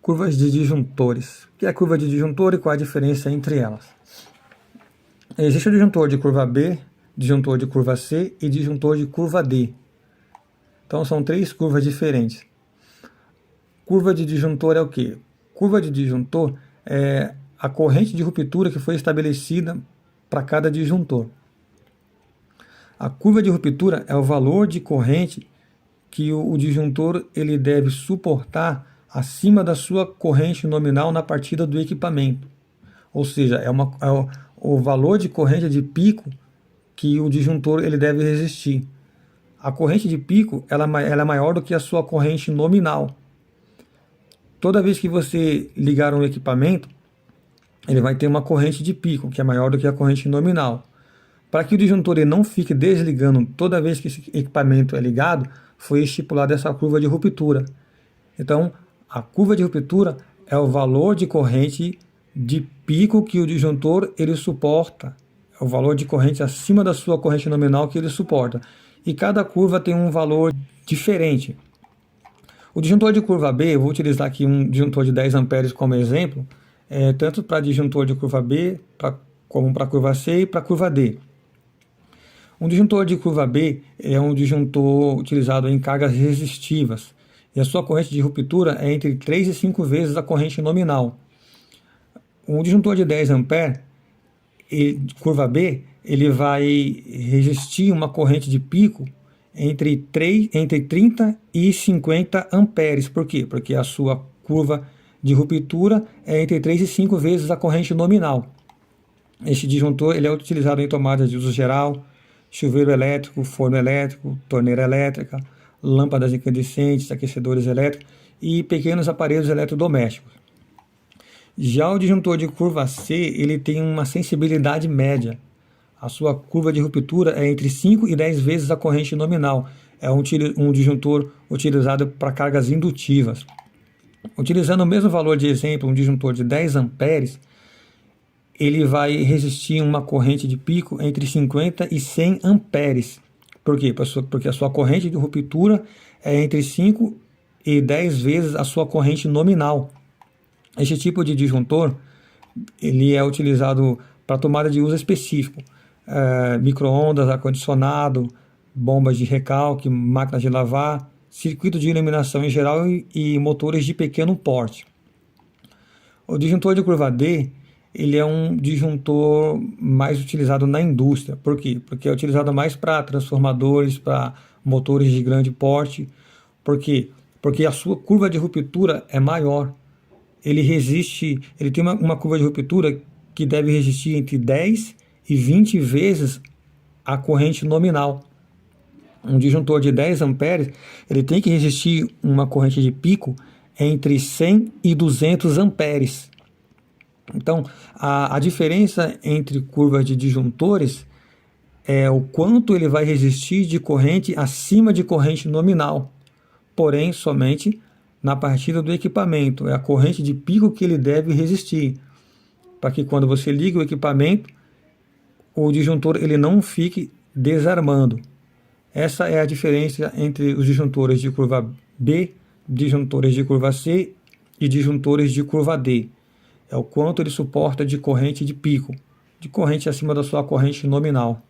Curvas de disjuntores. O que é curva de disjuntor e qual a diferença entre elas? Existe o disjuntor de curva B, disjuntor de curva C e disjuntor de curva D. Então são três curvas diferentes. Curva de disjuntor é o quê? Curva de disjuntor é a corrente de ruptura que foi estabelecida para cada disjuntor. A curva de ruptura é o valor de corrente que o disjuntor ele deve suportar acima da sua corrente nominal na partida do equipamento. Ou seja, é o valor de corrente de pico que o disjuntor ele deve resistir. A corrente de pico ela é maior do que a sua corrente nominal. Toda vez que você ligar um equipamento, ele vai ter uma corrente de pico, que é maior do que a corrente nominal. Para que o disjuntor ele não fique desligando toda vez que esse equipamento é ligado, foi estipulada essa curva de ruptura. Então, a curva de ruptura é o valor de corrente de pico que o disjuntor ele suporta. É o valor de corrente acima da sua corrente nominal que ele suporta. E cada curva tem um valor diferente. O disjuntor de curva B, eu vou utilizar aqui um disjuntor de 10 amperes como exemplo, tanto para disjuntor de curva B, como para curva C e para curva D. Um disjuntor de curva B é um disjuntor utilizado em cargas resistivas, e a sua corrente de ruptura é entre 3 e 5 vezes a corrente nominal. Um disjuntor de 10 amperes, curva B, ele vai resistir uma corrente de pico entre 30 e 50 amperes. Por quê? Porque a sua curva de ruptura é entre 3 e 5 vezes a corrente nominal. Este disjuntor ele é utilizado em tomadas de uso geral, chuveiro elétrico, forno elétrico, torneira elétrica, lâmpadas incandescentes, aquecedores elétricos e pequenos aparelhos eletrodomésticos. Já o disjuntor de curva C, ele tem uma sensibilidade média. A sua curva de ruptura é entre 5 e 10 vezes a corrente nominal. É um disjuntor utilizado para cargas indutivas. Utilizando o mesmo valor de exemplo, um disjuntor de 10 amperes, ele vai resistir uma corrente de pico entre 50 e 100 amperes. Por quê? Porque a sua corrente de ruptura é entre 5 e 10 vezes a sua corrente nominal. Este tipo de disjuntor ele é utilizado para tomada de uso específico. Micro-ondas, ar-condicionado, bombas de recalque, máquinas de lavar, circuito de iluminação em geral e motores de pequeno porte. O disjuntor de curva D ele é um disjuntor mais utilizado na indústria. Por quê? Porque é utilizado mais para transformadores, para motores de grande porte. Por quê? Porque a sua curva de ruptura é maior. Ele tem uma curva de ruptura que deve resistir entre 10 e 20 vezes a corrente nominal. Um disjuntor de 10 amperes, ele tem que resistir uma corrente de pico entre 100 e 200 amperes. Então, a diferença entre curvas de disjuntores é o quanto ele vai resistir de corrente acima de corrente nominal, porém somente na partida do equipamento. É a corrente de pico que ele deve resistir, para que quando você liga o equipamento, o disjuntor ele não fique desarmando. Essa é a diferença entre os disjuntores de curva B, disjuntores de curva C e disjuntores de curva D. É o quanto ele suporta de corrente de pico, de corrente acima da sua corrente nominal.